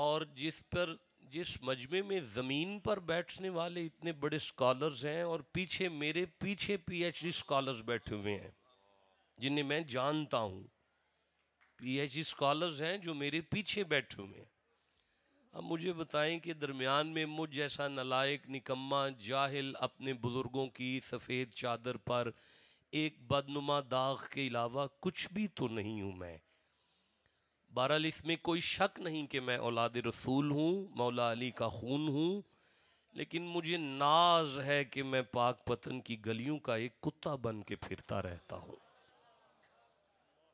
और जिस मजमे में ज़मीन पर बैठने वाले इतने बड़े स्कॉलर्स हैं और पीछे मेरे पीछे पीएचडी स्कॉलर्स बैठे हुए हैं जिन्हें मैं जानता हूँ। पीएचडी स्कॉलर्स हैं जो मेरे पीछे बैठे हुए हैं। अब मुझे बताएं कि दरमियान में मुझ जैसा नलायक निकम्मा जाहिल अपने बुज़ुर्गों की सफ़ेद चादर पर एक बदनुमा दाग के अलावा कुछ भी तो नहीं हूँ मैं। बहरहाल इसमें कोई शक नहीं कि मैं औलाद रसूल हूँ, मौला अली का खून हूँ, लेकिन मुझे नाज है कि मैं पाक पतन की गलियों का एक कुत्ता बन के फिरता रहता हूँ।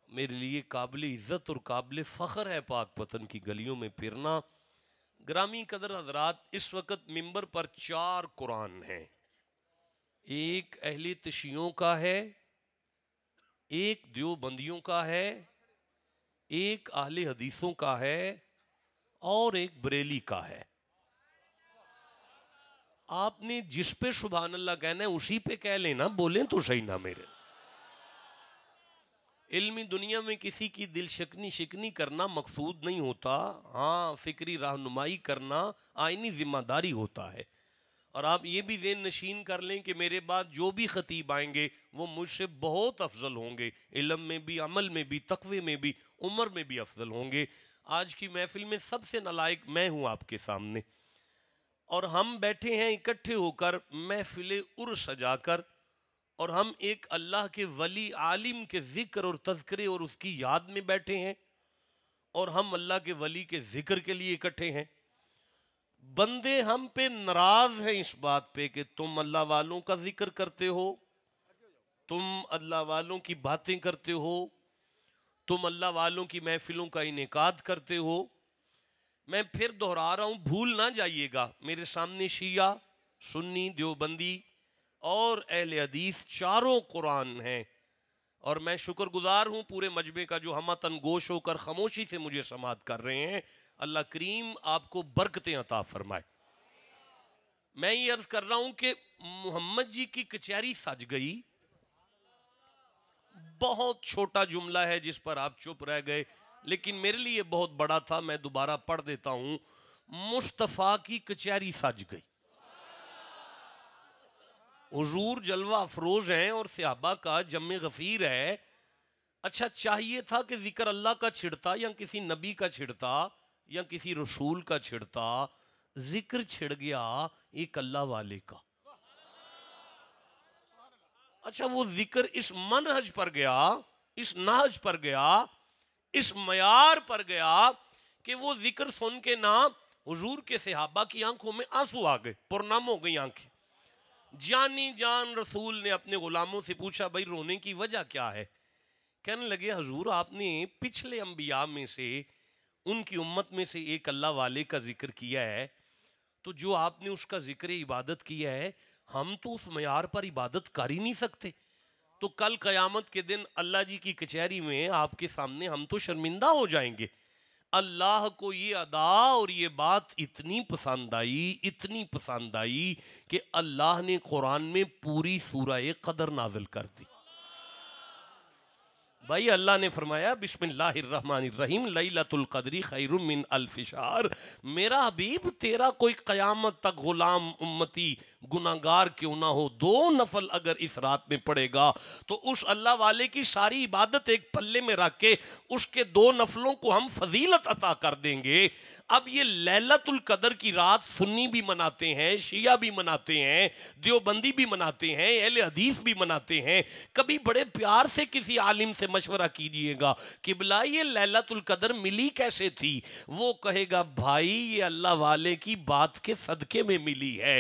मेरे लिए काबिल इज़्ज़त और काबिल फ़ख्र है पाक पतन की गलियों में फिरना। ग्रामी कदर हजरात, इस वक्त मिंबर पर 4 कुरान हैं। एक अहले तशियों का है, एक देवबंदियों का है, एक अहले हदीसों का है और एक बरेली का है। आपने जिस पे सुभान अल्लाह कहना है उसी पे कह लेना, बोलें तो सही ना। मेरे इल्मी दुनिया में किसी की दिल शिकनी करना मकसूद नहीं होता। हाँ, फिक्री रहनुमाई करना आईनी जिम्मेदारी होता है। और आप ये भी ज़हन नशीन कर लें कि मेरे बाद जो भी खतीब आएंगे वो मुझसे बहुत अफजल होंगे, इल्म में भी, अमल में भी, तकवे में भी, उम्र में भी अफजल होंगे। आज की महफिल में सबसे नालायक मैं हूँ आपके सामने, और हम बैठे हैं इकट्ठे होकर महफिल उर्स सजाकर, और हम एक अल्लाह के वली आलिम के जिक्र और तज़किरे और उसकी याद में बैठे हैं, और हम अल्लाह के वली के जिक्र के लिए इकट्ठे हैं। बंदे हम पे नाराज हैं इस बात पे कि तुम अल्लाह वालों का जिक्र करते हो, तुम अल्लाह वालों की बातें करते हो, तुम अल्लाह वालों की महफिलों का इनेकाद करते हो। मैं फिर दोहरा रहा हूं, भूल ना जाइएगा, मेरे सामने शिया, सुन्नी, देवबंदी और अहले हदीस चारों कुरान हैं। और मैं शुक्रगुजार हूं पूरे मजमे का जो हमतन गोश होकर खामोशी से मुझे समात कर रहे हैं। अल्लाह करीम आपको बरकतें अता फरमाए। मैं ये अर्ज कर रहा हूं कि मोहम्मद जी की कचहरी सज गई, बहुत छोटा जुमला है जिस पर आप चुप रह गए, लेकिन मेरे लिए बहुत बड़ा था। मैं दोबारा पढ़ देता हूं, मुस्तफ़ा की कचहरी सज गई। हुजूर जलवा अफरोज हैं और सहाबा का जम्मे गफीर है। अच्छा, चाहिए था कि जिक्र अल्लाह का छिड़ता या किसी नबी का छिड़ता या किसी रसूल का छिड़ता, जिक्र छिड़ गया एक अल्लाह वाले का। अच्छा, वो जिक्र इस मनहज पर गया, इस नहज पर गया, इस मयार पर गया कि वो जिक्र सुन के ना हुजूर के सहाबा की आंखों में आंसू आ गए, पुरनम हो गई आंखें। जानी जान रसूल ने अपने गुलामों से पूछा, भाई रोने की वजह क्या है? कहने लगे, हुजूर आपने पिछले अंबिया में से, उनकी उम्मत में से एक अल्लाह वाले का जिक्र किया है, तो जो आपने उसका जिक्र इबादत किया है, हम तो उस मयार पर इबादत कर ही नहीं सकते। तो कल क़यामत के दिन अल्लाह जी की कचहरी में आपके सामने हम तो शर्मिंदा हो जाएंगे। अल्लाह को ये अदा और ये बात इतनी पसंद आई, इतनी पसंद आई कि अल्लाह ने कुरान में पूरी सूरह कदर नाजिल कर दी। भाई अल्लाह ने फरमाया, बिस्मिल्लाहिर्रहमानिर्रहीम, लैलतुल क़द्री खैरुम मिन अल्फ़ि शहर। मेरा हबीब, तेरा कोई क़यामत तक गुलाम उम्मती गुनाहगार क्यों ना हो, 2 नफल अगर इस रात में पड़ेगा तो उस अल्लाह वाले की सारी इबादत एक पल्ले में रख के उसके 2 नफलों को हम फजीलत अता कर देंगे। अब ये लैलतुल क़द्र की रात सुन्नी भी मनाते हैं, शिया भी मनाते हैं, देवबंदी भी मनाते हैं, अहले हदीस भी मनाते हैं। कभी बड़े प्यार से किसी आलिम से मशवरा कीजिएगा कि बिला ये लैलतुल क़द्र मिली कैसे थी, वो कहेगा, भाई ये अल्लाह वाले की बात के सदके में मिली है,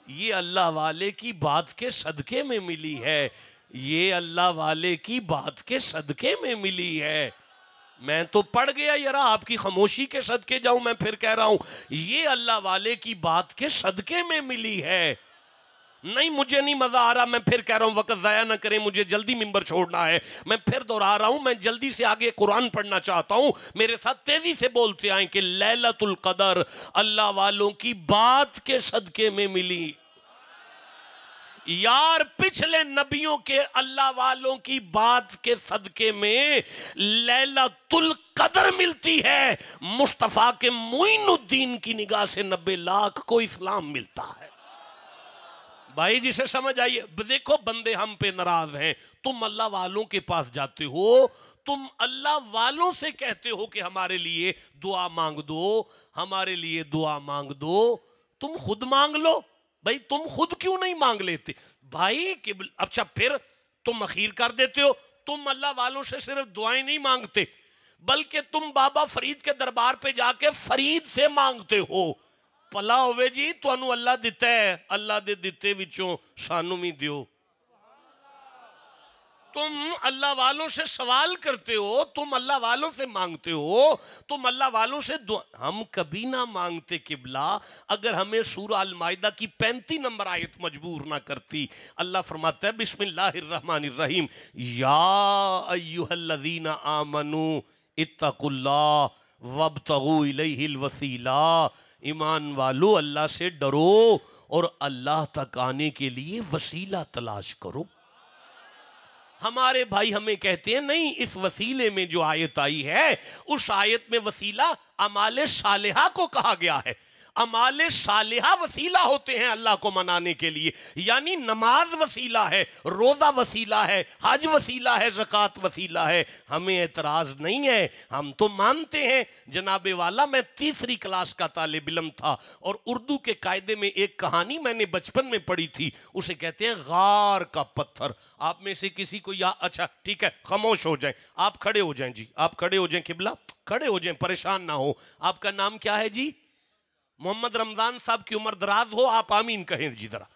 ये अल्लाह वाले की बात के सदके में मिली है, ये अल्लाह वाले की बात के सदके में मिली है। मैं तो पढ़ गया यार, आपकी खामोशी के सदके जाऊं। मैं फिर कह रहा हूं, ये अल्लाह वाले की बात के सदके में मिली है। नहीं, मुझे नहीं मजा आ रहा, मैं फिर कह रहा हूं, वक्त जाया ना करें, मुझे जल्दी मिंबर छोड़ना है। मैं फिर दोहरा रहा हूं, मैं जल्दी से आगे कुरान पढ़ना चाहता हूं। मेरे साथ तेजी से बोलते आए कि लैलतुल क़द्र अल्लाह वालों की बात के सदके में मिली। यार, पिछले नबियों के अल्लाह वालों की बात के सदके में लैलतुल कदर मिलती है, मुस्तफ़ा के मुइनुद्दीन की निगाह से 90 लाख को इस्लाम मिलता है। भाई जिसे समझ आइए, देखो बंदे हम पे नाराज हैं, तुम अल्लाह वालों के पास जाते हो, तुम अल्लाह वालों से कहते हो कि हमारे लिए दुआ मांग दो, हमारे लिए दुआ मांग दो। तुम खुद मांग लो भाई, तुम खुद क्यों नहीं मांग लेते भाई? कि अच्छा फिर तुम अखीर कर देते हो, तुम अल्लाह वालों से सिर्फ दुआएं नहीं मांगते, बल्कि तुम बाबा फरीद के दरबार पे जाके फरीद से मांगते हो। भला होवे जी, तुहानू अल्लाह दिता है, अल्लाह दे दिते विचों सानू भी दियो। तुम अल्लाह वालों से सवाल करते हो, तुम अल्लाह वालों से मांगते हो, तुम अल्लाह वालों से हम कभी ना मांगते किबला अगर हमें सूरह अल माइदा की 35 नंबर आयत मजबूर ना करती। अल्लाह फरमाता है बिस्मिल्लाहिर्रहमानिर्रहीम, या अय्युहल्लज़ीना आमनू इत्तकुल्लाह वब्तगू इलैहिल वसीला। ईमान वालो अल्लाह से डरो और अल्लाह तक आने के लिए वसीला तलाश करो। हमारे भाई हमें कहते हैं नहीं, इस वसीले में जो आयत आई है उस आयत में वसीला अमाले सालिहा को कहा गया है। अमाले सालिहा वसीला होते हैं अल्लाह को मनाने के लिए, यानी नमाज वसीला है, रोज़ा वसीला है, हज वसीला है, ज़कात वसीला है। हमें एतराज़ नहीं है, हम तो मानते हैं जनाबे वाला। मैं 3री क्लास का तालिब इल्म था और उर्दू के कायदे में एक कहानी मैंने बचपन में पढ़ी थी, उसे कहते हैं गार का पत्थर। आप में से किसी को या अच्छा ठीक है, खामोश हो जाएं, आप खड़े हो जाएं जी, आप खड़े हो जाएं, किबला खड़े हो जाएं, परेशान ना हो। आपका नाम क्या है जी? मोहम्मद रमजान साहब की उम्र दराज हो, आप आमीन कहें जी जरा।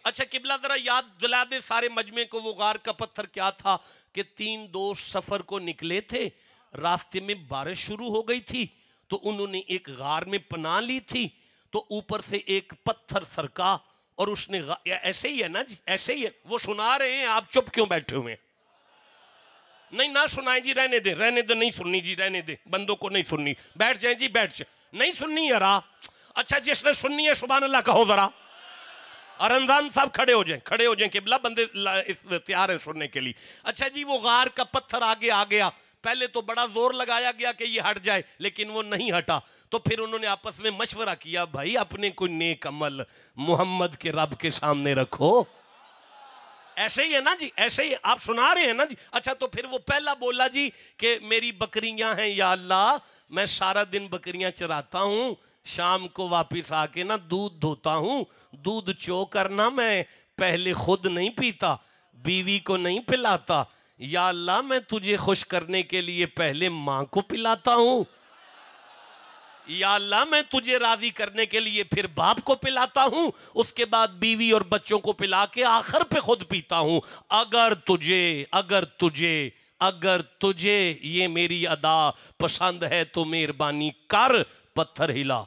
अच्छा किबला जरा याद दिला दे सारे मजमे को, वो गार का पत्थर क्या था कि 3 दोस्त सफर को निकले थे, रास्ते में बारिश शुरू हो गई थी तो उन्होंने एक गार में पनाह ली थी, तो ऊपर से एक पत्थर सरका और उसने ऐसे ही है ना जी, ऐसे ही है, वो सुना रहे हैं, आप चुप क्यों बैठे हुए हैं? नहीं ना सुनाए जी, रहने दे, रहने दे, नहीं सुननी जी, रहने दे, बंदों को नहीं सुननी, बैठ जाए जी, बैठ जाए, नहीं सुननी है रा। अच्छा जिसने सुननी है सुभान अल्लाह कहो जरा। और रमजान साहब खड़े हो जाएं, खड़े हो जाएं, किबला बंदे तैयार हैं सुनने के लिए। अच्छा जी, वो गार का पत्थर आगे आ गया, पहले तो बड़ा जोर लगाया गया कि ये हट जाए, लेकिन वो नहीं हटा। तो फिर उन्होंने आपस में मशवरा किया, भाई अपने कोई नेक अमल मोहम्मद के रब के सामने रखो। ऐसे ही है ना जी, ऐसे ही आप सुना रहे हैं ना जी। अच्छा तो फिर वो पहला बोला जी कि मेरी बकरियां हैं या अल्लाह, मैं सारा दिन बकरियां चराता हूँ, शाम को वापस आके ना दूध धोता हूँ, दूध चो करना मैं पहले खुद नहीं पीता, बीवी को नहीं पिलाता, या अल्लाह मैं तुझे खुश करने के लिए पहले माँ को पिलाता हूँ, या अल्लाह मैं तुझे राजी करने के लिए फिर बाप को पिलाता हूँ, उसके बाद बीवी और बच्चों को पिला के आखिर पे खुद पीता हूँ। अगर तुझे ये मेरी अदा पसंद है तो मेहरबानी कर, पत्थर हिला।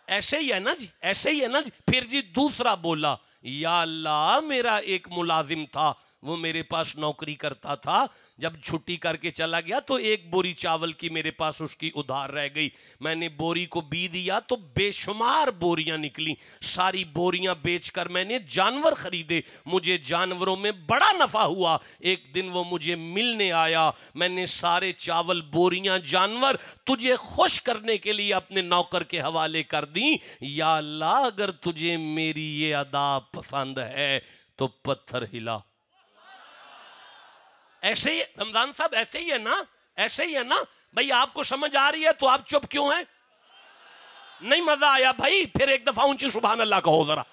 ऐसे ही है ना जी, ऐसे ही है ना जी। फिर जी दूसरा बोला, या अल्लाह मेरा एक मुलाजिम था, वो मेरे पास नौकरी करता था, जब छुट्टी करके चला गया तो एक बोरी चावल की मेरे पास उसकी उधार रह गई, मैंने बोरी को बी दिया तो बेशुमार बोरियां निकली, सारी बोरियां बेचकर मैंने जानवर खरीदे, मुझे जानवरों में बड़ा नफा हुआ। एक दिन वो मुझे मिलने आया, मैंने सारे चावल बोरियां जानवर तुझे खुश करने के लिए अपने नौकर के हवाले कर दी, या अल्लाह अगर तुझे मेरी ये अदा पसंद है तो पत्थर हिला। ऐसे ही रमजान साहब, ऐसे ही है ना, ऐसे ही है ना भाई। आपको समझ आ रही है तो आप चुप क्यों हैं? नहीं मजा आया भाई, फिर एक दफा ऊंची सुभान अल्लाह कहो जरा।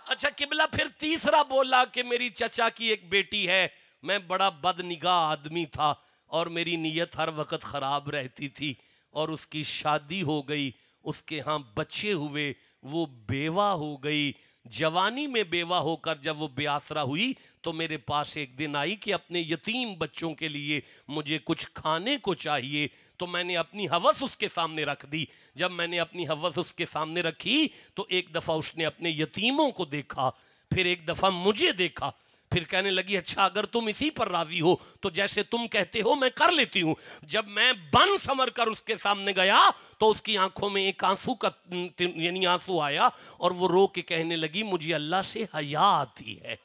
अच्छा किबला फिर तीसरा बोला कि मेरी चचा की एक बेटी है, मैं बड़ा बदनिगाह आदमी था और मेरी नीयत हर वक्त खराब रहती थी, और उसकी शादी हो गई, उसके यहाँ बच्चे हुए, वो बेवा हो गई, जवानी में बेवा होकर जब वो बेआसरा हुई तो मेरे पास एक दिन आई कि अपने यतीम बच्चों के लिए मुझे कुछ खाने को चाहिए, तो मैंने अपनी हवस उसके सामने रख दी। जब मैंने अपनी हवस उसके सामने रखी तो एक दफ़ा उसने अपने यतीमों को देखा, फिर एक दफ़ा मुझे देखा, फिर कहने लगी अच्छा अगर तुम इसी पर राजी हो तो जैसे तुम कहते हो मैं कर लेती हूँ। जब मैं बन समर कर उसके सामने गया तो उसकी आंखों में एक आंसू का यानी आंसू आया और वो रो के कहने लगी मुझे अल्लाह से हया आती है।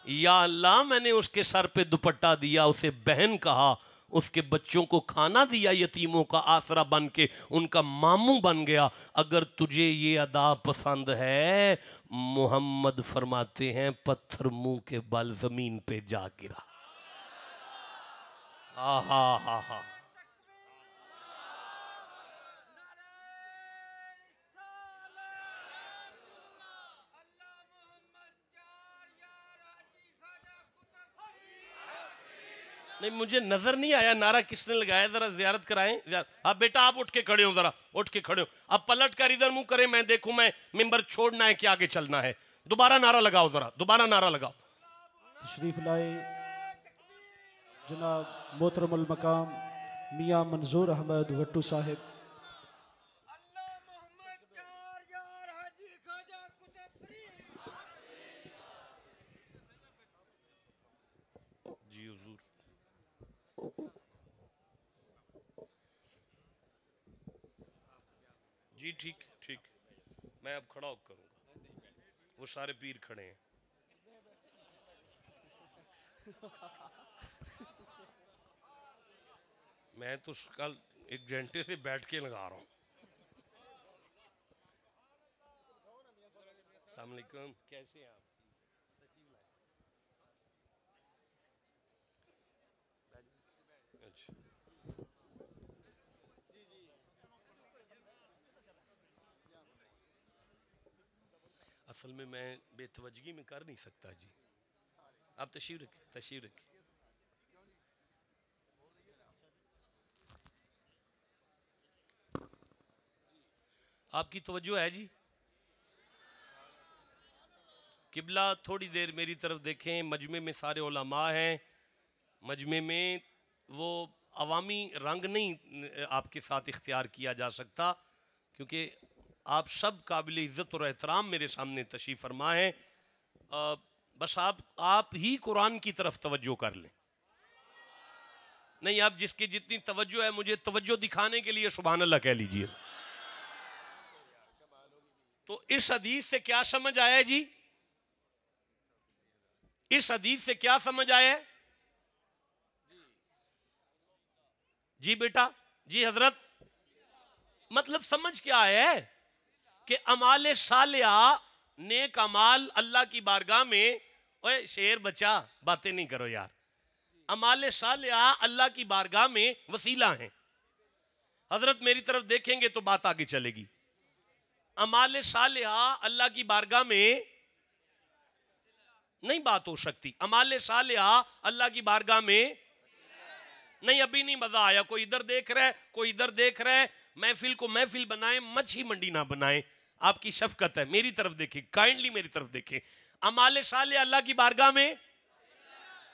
या अल्लाह मैंने उसके सर पे दुपट्टा दिया, उसे बहन कहा, उसके बच्चों को खाना दिया, यतीमों का आसरा बन के उनका मामू बन गया। अगर तुझे ये अदा पसंद है, मोहम्मद फरमाते हैं पत्थर मुंह के बल जमीन पे जा गिरा। हा हा हा हा। नहीं, मुझे नजर नहीं आया नारा किसने लगाया, जरा जियारत कराएं। हाँ बेटा आप उठ के खड़े हो, जरा उठ के खड़े हो। अब पलट कर इधर मुंह करें, मैं देखूं, मैं मिंबर छोड़ना है कि आगे चलना है। दोबारा नारा लगाओ, जरा दोबारा नारा लगाओ। तशरीफ लाए जनाब मोहतरमुल मकाम मियाँ मंजूर अहमद वट्टू साहिब। जी हुजूर। जी ठीक ठीक, मैं अब खड़ा होकर करूंगा, वो सारे पीर खड़े हैं। मैं तो कल 1 घंटे से बैठ के लगा रहा हूँ। अस्सलाम वालेकुम, कैसे हैं आप? अच्छा, असल में मैं बेतवजगी में कर नहीं सकता जी। आप तशरीफ रखें, तशरीफ रखें। आपकी तवज्जो है जी? किबला थोड़ी देर मेरी तरफ देखें। मजमे में सारे उलमा हैं, मजमे में वो अवामी रंग नहीं आपके साथ इख्तियार किया जा सकता, क्योंकि आप सब काबिल इज़्ज़त और एहतराम मेरे सामने तशरीफ़ फरमा है। बस आप ही कुरान की तरफ तवज्जो कर लें। नहीं, आप जिसकी जितनी तवज्जो है, मुझे तवज्जो दिखाने के लिए सुभान अल्लाह कह लीजिए। तो इस हदीस से क्या समझ आया जी? इस हदीस से क्या समझ आया? जी बेटा, जी हजरत, मतलब समझ क्या है कि अमाल सालिया, नेक अमाल अल्लाह की बारगाह में, ओए शेर बच्चा बातें नहीं करो यार, अमाल सालिया अल्लाह की बारगाह में वसीला हैं। हजरत मेरी तरफ देखेंगे तो बात आगे चलेगी। अमाल सालिया अल्लाह की बारगाह में नहीं बात हो सकती। अमाल सालिया अल्लाह की बारगाह में नहीं। अभी नहीं मजा आया। कोई इधर देख रहा है, कोई इधर देख रहा है। महफिल को महफिल बनाए, मच्छी मंडी ना बनाए। आपकी शफकत है, मेरी तरफ देखें, काइंडली मेरी तरफ देखें। अमाल सालिया अल्लाह की बारगाह में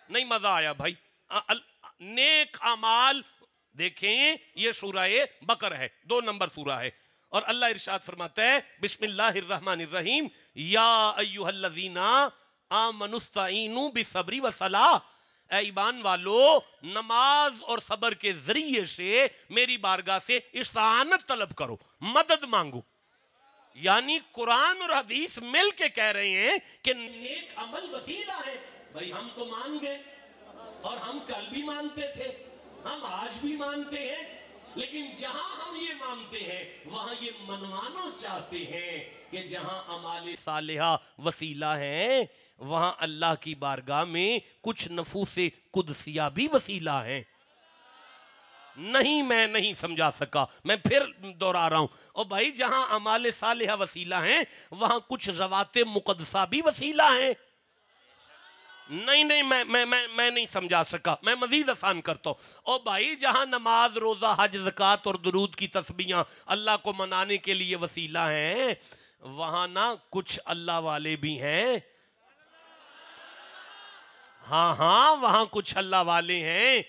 नहीं। मजा आया भाई। नेक अमाल देखें, ये सूरह बकर है, 2 नंबर सूरह है, और अल्लाह इरशाद फरमाता है बिस्मिल्लाहिर्रहमानिर्रहीम, या अय्युहल्लज़ीना आमनुस्ताईनु बिसब्री व सलाह। ऐ ईमान वालो, नमाज और सबर के जरिए से मेरी बारगाह से इस्तानत तलब करो, मदद मांगो। यानी कुरान और हदीस मिल के कह रहे हैं कि नेक अमल वसीला है। भाई हम तो मान गए, और हम कल भी मानते थे, हम आज भी मानते हैं, लेकिन जहां हम ये मानते हैं वहां ये मनवाना चाहते हैं कि जहां अमाले सालिहा वसीला है, वहां अल्लाह की बारगाह में कुछ नफूसे कुदसिया भी वसीला है। नहीं, मैं नहीं समझा सका, मैं फिर दोहरा रहा हूं। और भाई जहां अमाले सालिहा वसीला है, वहां कुछ ज़वाते मुकद्दसा भी वसीला है। नहीं नहीं, मैं नहीं समझा सका, मैं मजीद आसान करता हूं। और भाई जहां नमाज, रोजा, हज, ज़कात और दुरूद की तस्बीहां अल्लाह को मनाने के लिए वसीला हैं, वहां ना कुछ अल्लाह वाले भी हैं। हाँ हाँ, वहां कुछ अल्लाह वाले हैं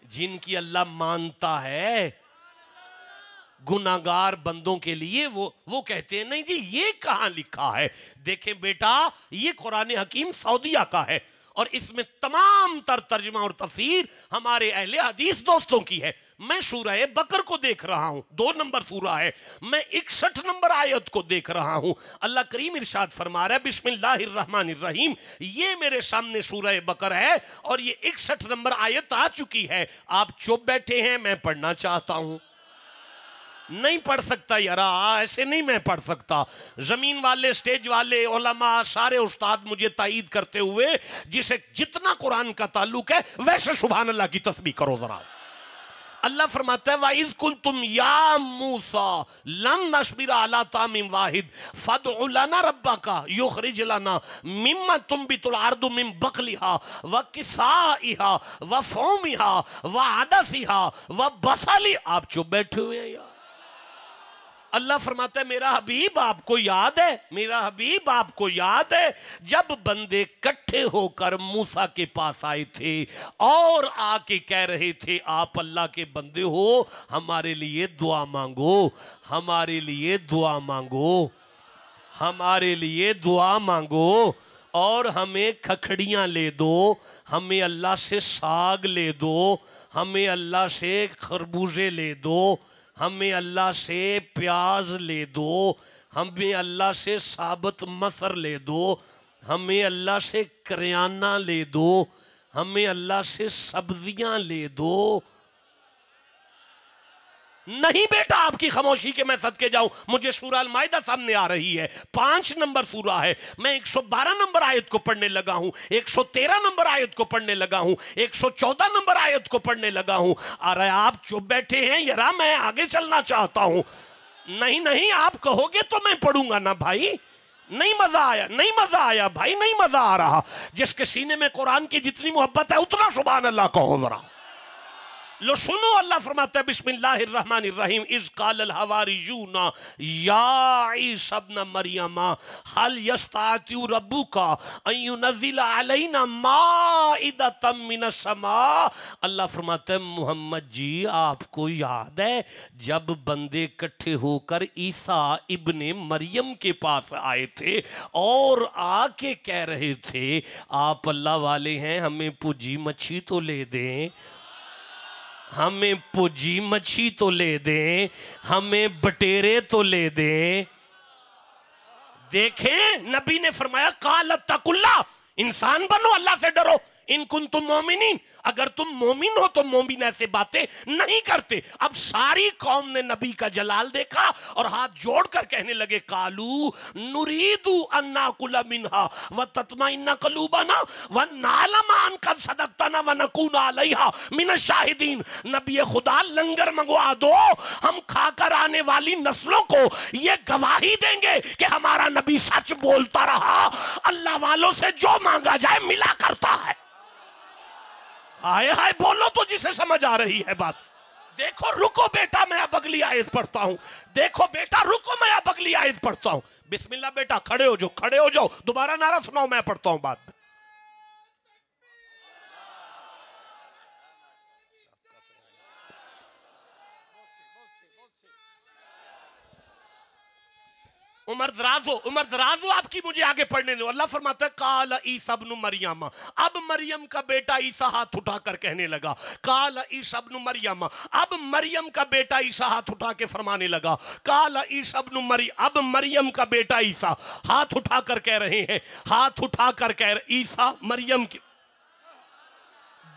जिनकी अल्लाह मानता है। गुनाहगार बंदों के लिए वो कहते हैं नहीं जी, ये कहां लिखा है? देखें बेटा, ये कुरान हकीम सऊदिया का है, और इसमें तमाम तर तर्जुमा और तफसीर हमारे अहले हदीस दोस्तों की है। मैं सूरह बकर को देख रहा हूं, 2 नंबर सूरा है, मैं 61 नंबर आयत को देख रहा हूं। अल्लाह करीम इरशाद फरमा रहा है बिस्मिल्लाहिर्रहमानिर्रहीम, ये मेरे सामने सूरह बकर है और ये 61 नंबर आयत आ चुकी है। आप चुप बैठे हैं, मैं पढ़ना चाहता हूं। नहीं पढ़ सकता यारा, ऐसे नहीं मैं पढ़ सकता। जमीन वाले, स्टेज वाले, उलमा, सारे उस्ताद मुझे तायीद करते हुए, जिसे जितना कुरान का ताल्लुक है वैसे सुभान अल्लाह की तस्बीह करो जरा। अल्लाह फरमाता है वाइज़ कुंतुम या मूसा लन नस्बिरा अला तामिन वाहिद फदउ लना रब्बका युखरिज लना मिम्मा तुंबितुल अर्दु मिन बकलिहा व किसाइहा व फौमिहा व अदसिहा व बसली। आप चुप बैठे हुए हैं यार। अल्लाह फरमाता है मेरा हबीब आपको याद है, मेरा हबीब आपको याद है जब बंदे इकट्ठे होकर मूसा के पास आए थे और आके कह रहे थे आप अल्लाह के बंदे हो, हमारे लिए दुआ मांगो, हमारे लिए दुआ मांगो, हमारे लिए दुआ मांगो और हमें खखड़ियाँ ले दो, हमें अल्लाह से साग ले दो, हमें अल्लाह से खरबूजे ले दो, हमें अल्लाह से प्याज ले दो, हमें अल्लाह से साबत मसर ले दो, हमें अल्लाह से करियाना ले दो, हमें अल्लाह से सब्जियां ले दो। नहीं बेटा आपकी खामोशी के मैं सदके जाऊं, मुझे सूरह अल माइदा सामने आ रही है, 5 नंबर सूरा है, मैं 112 नंबर आयत को पढ़ने लगा हूं, 113 नंबर आयत को पढ़ने लगा हूं, 114 नंबर आयत को पढ़ने लगा हूं। अरे आप चुप बैठे हैं यारा, मैं आगे चलना चाहता हूं। नहीं नहीं आप कहोगे तो मैं पढ़ूंगा ना भाई। नहीं मजा आया, नहीं मजा आया भाई, नहीं मजा आ रहा। जिसके सीने में कुरान की जितनी मोहब्बत है उतना सुभान अल्लाह कहो जरा। लो सुनो, अल्लाह फरमाता है बिस्मिल्लाहिर्रहमानिर्रहीम इज़ क़ालल हवारियूना या ईसा इब्न मरियम हल यस्तातिउ रब्बुका अन युनज़्ज़िला अलैना माइदतम मिनस समा। अल्लाह फरमाता है मोहम्मद जी आपको याद है जब बंदे इकट्ठे होकर ईसा इब्ने मरियम के पास आए थे और आके कह रहे थे आप अल्लाह वाले हैं, हमें पूजी मच्छी तो ले दें, हमें पुजी मच्छी तो ले दें, हमें बटेरे तो ले दें। देखें नबी ने फरमाया काल तकुल्ला, इंसान बनो, अल्लाह से डरो। इन कुंतुम मोमिनीन, अगर तुम मोमिन हो तो मोमिन ऐसे बातें नहीं करते। अब सारी कौम ने नबी का जलाल देखा और हाथ जोड़कर कहने लगे कालू नुरीदु अन्ना कुला मिनहा व तत्माइन्ना कलूबना व नालमा अन कद सदक्तना व नकूना अलैहा मिन शाहिदीन। नबी खुदा लंगर मंगवा दो, हम खाकर आने वाली नस्लों को ये गवाही देंगे कि हमारा नबी सच बोलता रहा, अल्लाह वालों से जो मांगा जाए मिला करता है। हाय हाय बोलो तो जिसे समझ आ रही है बात। देखो रुको बेटा मैं अब अगली आयत पढ़ता हूं, देखो बेटा रुको मैं अब अगली आयत पढ़ता हूं। बिस्मिल्लाह बेटा खड़े हो जाओ, खड़े हो जाओ, दोबारा नारा सुनाओ, मैं पढ़ता हूं बाद में। उमर दराज हो आपकी, मुझे आगे पढ़ने दो। अल्लाह फरमाता है काल ईसा इब्न मरियम, अब मरियम का बेटा ईसा हाथ उठाकर कहने लगा, काल ईसा इब्न मरियम, अब मरियम का बेटा ईसा हाथ उठा के फरमाने लगा, काल ईसा इब्न मरियम, अब मरियम का बेटा ईसा हाथ उठाकर कह रहे हैं, हाथ उठाकर कह रहे ईसा मरियम की।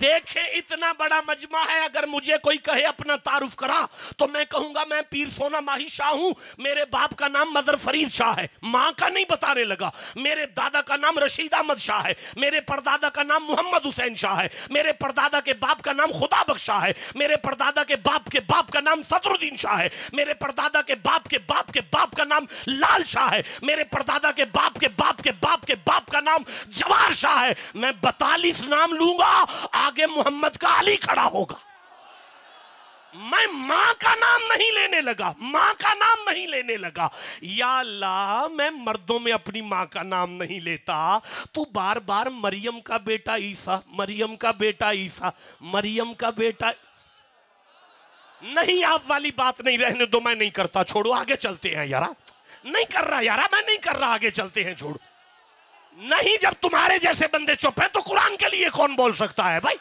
देखे इतना बड़ा मजमा है, अगर मुझे कोई कहे अपना तारुफ करा तो मैं कहूंगा मैं पीर सोना माही शाह हूं, मेरे बाप का नाम मदर फरीद शाह है, मां का नहीं बताने लगा, मेरे दादा का नाम रशीद अहमद शाह है, मेरे परदादा का नाम मोहम्मद हुसैन शाह है, मेरे परदादा के बाप का नाम खुदा बख्श शाह है, मेरे परदादा के बाप का नाम सदरुद्दीन शाह है, मेरे परदादा के बाप के बाप के बाप का नाम लाल शाह है, मेरे परदादा के बाप के बाप के बाप के बाप का नाम जवार शाह है। मैं 42 नाम लूंगा, आगे मोहम्मद का अली खड़ा होगा। मैं मां का नाम नहीं लेने लगा, मां का नाम नहीं लेने लगा। या अल्लाह मैं मर्दों में अपनी मां का नाम नहीं लेता, तू बार बार मरियम का बेटा ईसा, मरियम का बेटा ईसा, मरियम का बेटा। नहीं आप वाली बात नहीं, रहने दो, मैं नहीं करता, छोड़ो आगे चलते हैं यारा। नहीं कर रहा यारा, मैं नहीं कर रहा, आगे चलते हैं, छोड़ो। नहीं, जब तुम्हारे जैसे बंदे चुप है तो कुरान के लिए कौन बोल सकता है भाई?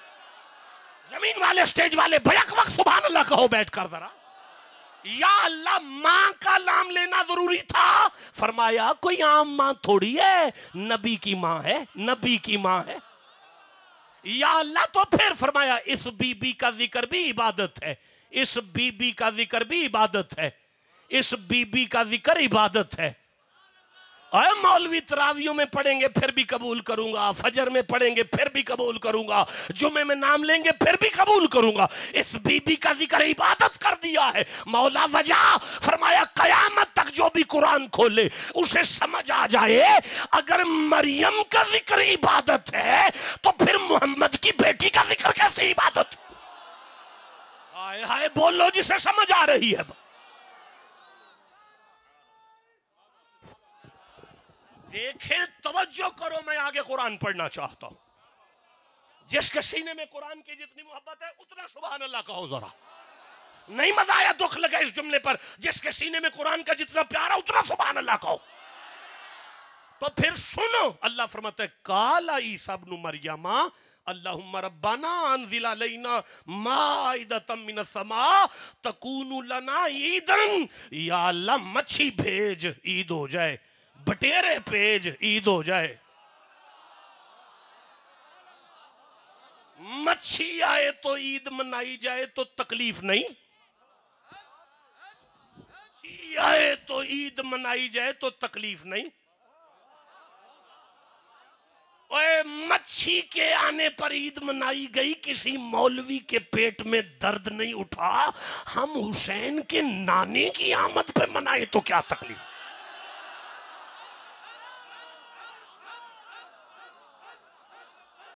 जमीन वाले स्टेज वाले भयक वक्त सुभान अल्लाह कहो बैठकर जरा। या अल्लाह, मां का नाम लेना जरूरी था। फरमाया कोई आम मां थोड़ी है, नबी की मां है, नबी की मां है। या अल्लाह, तो फिर फरमाया इस बीबी का जिक्र भी इबादत है, इस बीबी का जिक्र भी इबादत है, इस बीबी का जिक्र इबादत है। अरे मौलवी तरावियों में पढ़ेंगे फिर भी कबूल करूंगा, फजर में पढ़ेंगे फिर भी कबूल करूंगा, जुमे में नाम लेंगे फिर भी कबूल करूंगा। इस बीबी का जिक्र इबादत कर दिया है मौला वजह। फरमाया कयामत तक जो भी कुरान खोले उसे समझ आ जाए, अगर मरियम का जिक्र इबादत है तो फिर मोहम्मद की बेटी का जिक्र कैसे इबादत? हाय हाय, बोलो जिसे समझ आ रही है। देखें, तवज्जो करो, मैं आगे कुरान पढ़ना चाहता हूं। जिसके सीने में कुरान की जितनी मोहब्बत है उतना सुभान अल्लाह कहो जरा। नहीं मजा आया, दुख लगा इस जुमले पर। जिसके सीने में कुरान का जितना प्यार है उतना सुभान अल्लाह कहो। तो फिर सुनो, अल्लाह फरमाता है काला ईसा इब्न मरियमा अल्लाहुम्मा रब्बाना अनज़िल अलैना माइदतम मिनस समा तकूनु लना ईदन। या अल्लाह, मच्छी भेज, ईद हो जाए, बटेरे पेज, ईद हो जाए। मच्छी आए तो ईद मनाई जाए तो तकलीफ नहीं, मच्छी आए तो ईद मनाई जाए तो तकलीफ नहीं। ओए, मच्छी के आने पर ईद मनाई गई, किसी मौलवी के पेट में दर्द नहीं उठा। हम हुसैन के नाने की आमद पे मनाए तो क्या तकलीफ?